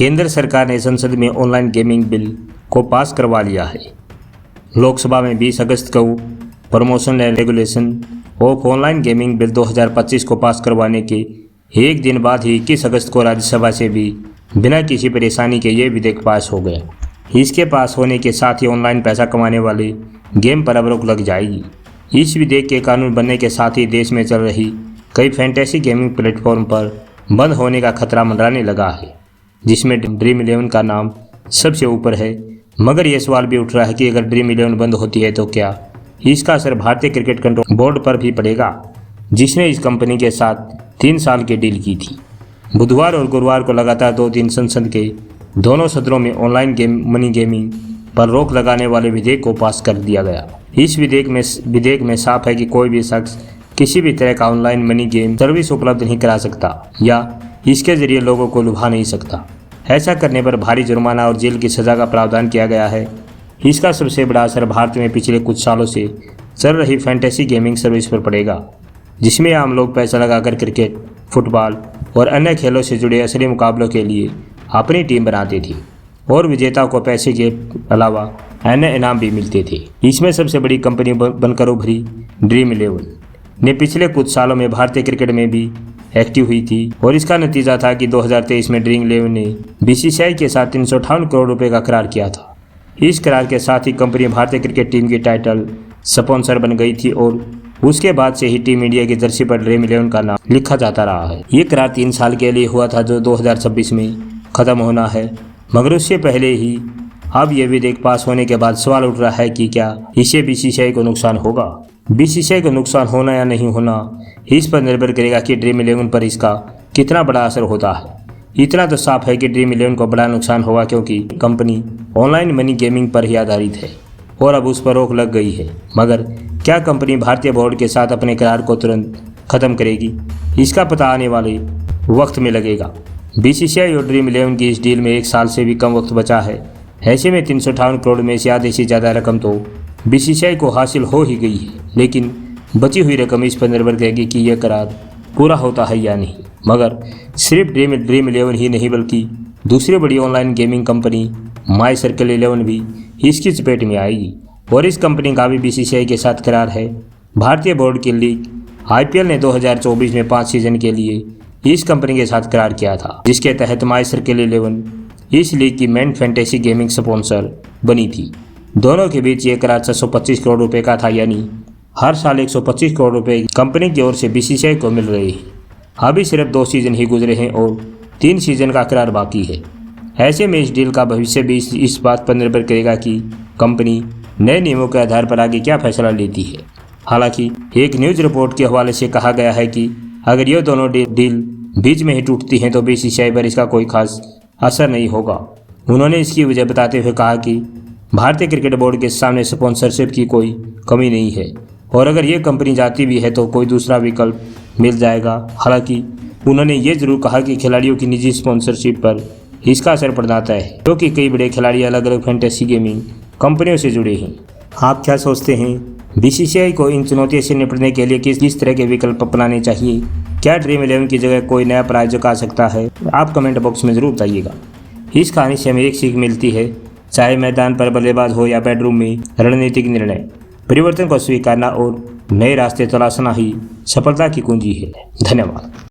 केंद्र सरकार ने संसद में ऑनलाइन गेमिंग बिल को पास करवा लिया है। लोकसभा में 20 अगस्त को promotion and regulation of online gaming bill 2025 को पास करवाने के एक दिन बाद ही 21 अगस्त को राज्यसभा से भी बिना किसी परेशानी के ये विधेयक पास हो गया। इसके पास होने के साथ ही ऑनलाइन पैसा कमाने वाले गेम पर अब रोक लग जाएगी। इस विधेयक के कानून बनने के साथ ही देश में चल रही कई फैंटेसी गेमिंग प्लेटफॉर्म पर बंद होने का खतरा मंडराने लगा है, जिसमें ड्रीम 11 का नाम सबसे ऊपर है। मगर ये सवाल भी उठ रहा है कि अगर ड्रीम 11 बंद होती है तो क्या इसका असर भारतीय क्रिकेट कंट्रोल बोर्ड पर भी पड़ेगा, जिसने इस कंपनी के साथ 3 साल की डील की थी। बुधवार और गुरुवार को लगातार 2 दिन संसद के दोनों सदनों में ऑनलाइन मनी गेमिंग पर रोक लगाने वाले विधेयक को पास कर दिया गया। इस विधेयक में साफ है कि कोई भी शख्स किसी भी तरह का ऑनलाइन मनी गेम सर्विस उपलब्ध नहीं करा सकता या इसके जरिए लोगों को लुभा नहीं सकता। ऐसा करने पर भारी जुर्माना और जेल की सजा का प्रावधान किया गया है। इसका सबसे बड़ा असर भारत में पिछले कुछ सालों से चल रही फैंटेसी गेमिंग सर्विस पर पड़ेगा, जिसमें आम लोग पैसा लगाकर क्रिकेट, फुटबॉल और अन्य खेलों से जुड़े असली मुकाबलों के लिए अपनी टीम बनाते थे और विजेता को पैसे के अलावा अन्य इनाम भी मिलते थे। इसमें सबसे बड़ी कंपनी बनकर उभरी ड्रीम 11 ने पिछले कुछ सालों में भारतीय क्रिकेट में भी एक्टिव हुई थी और इसका नतीजा था कि 2023 में ड्रीम 11 ने बीसीसीआई के साथ 358 करोड़ रुपए का करार किया था। इस करार के साथ ही कंपनी भारतीय क्रिकेट टीम की टाइटल स्पॉन्सर बन गई थी और उसके बाद से ही टीम इंडिया की जर्सी पर ड्रीम 11 का नाम लिखा जाता रहा है। ये करार 3 साल के लिए हुआ था, जो 2026 में खत्म होना है। मगर उससे पहले ही अब यह विधेयक पास होने के बाद सवाल उठ रहा है कि क्या इससे बीसीसीआई को नुकसान होगा। बीसीसीआई को नुकसान होना या नहीं होना इस पर निर्भर करेगा कि ड्रीम 11 पर इसका कितना बड़ा असर होता है। इतना तो साफ है कि ड्रीम 11 को बड़ा नुकसान होगा, क्योंकि कंपनी ऑनलाइन मनी गेमिंग पर ही आधारित है और अब उस पर रोक लग गई है। मगर क्या कंपनी भारतीय बोर्ड के साथ अपने करार को तुरंत खत्म करेगी, इसका पता आने वाले वक्त में लगेगा। बीसीसीआई और ड्रीम 11 की इस डील में 1 साल से भी कम वक्त बचा है। ऐसे में 358 करोड़ में से आधे से ज़्यादा रकम तो बीसीसीआई को हासिल हो ही गई है, लेकिन बची हुई रकम इस पर निर्भर करेगी कि यह करार पूरा होता है या नहीं। मगर सिर्फ ड्रीम 11 ही नहीं, बल्कि दूसरी बड़ी ऑनलाइन गेमिंग कंपनी माई सर्कल 11 भी इसकी चपेट में आएगी और इस कंपनी का भी बीसीसीआई के साथ करार है। भारतीय बोर्ड की लीग आईपीएल ने 2024 में 5 सीजन के लिए इस कंपनी के साथ करार किया था, जिसके तहत माई सर्कल 11 इस लीग की मेन फैंटेसी गेमिंग स्पॉन्सर बनी थी। दोनों के बीच ये करार 625 करोड़ रुपए का था, यानी हर साल 125 करोड़ रुपए कंपनी की ओर से बीसीसीआई को मिल रहे हैं। अभी सिर्फ 2 सीजन ही गुजरे हैं और 3 सीजन का करार बाकी है। ऐसे में इस डील का भविष्य भी इस बात पर निर्भर करेगा कि कंपनी नए नियमों के आधार पर आगे क्या फैसला लेती है। हालांकि एक न्यूज़ रिपोर्ट के हवाले से कहा गया है कि अगर ये दोनों डील बीच में ही टूटती हैं तो बीसीसीआई पर इसका कोई खास असर नहीं होगा। उन्होंने इसकी वजह बताते हुए कहा कि भारतीय क्रिकेट बोर्ड के सामने स्पॉन्सरशिप की कोई कमी नहीं है और अगर ये कंपनी जाती भी है तो कोई दूसरा विकल्प मिल जाएगा। हालांकि उन्होंने ये जरूर कहा कि खिलाड़ियों की निजी स्पॉन्सरशिप पर इसका असर पड़ता है, क्योंकि कई बड़े खिलाड़ी अलग अलग फैंटेसी गेमिंग कंपनियों से जुड़े हैं। आप क्या सोचते हैं, बीसीसीआई को इन चुनौतियों से निपटने के लिए किस तरह के विकल्प अपनाने चाहिए? क्या ड्रीम 11 की जगह कोई नया प्रायोजक आ सकता है? आप कमेंट बॉक्स में ज़रूर बताइएगा। इस कहानी से हमें एक सीख मिलती है, चाहे मैदान पर बल्लेबाज हो या बेडरूम में रणनीतिक निर्णय, परिवर्तन को स्वीकारना और नए रास्ते तलाशना ही सफलता की कुंजी है। धन्यवाद।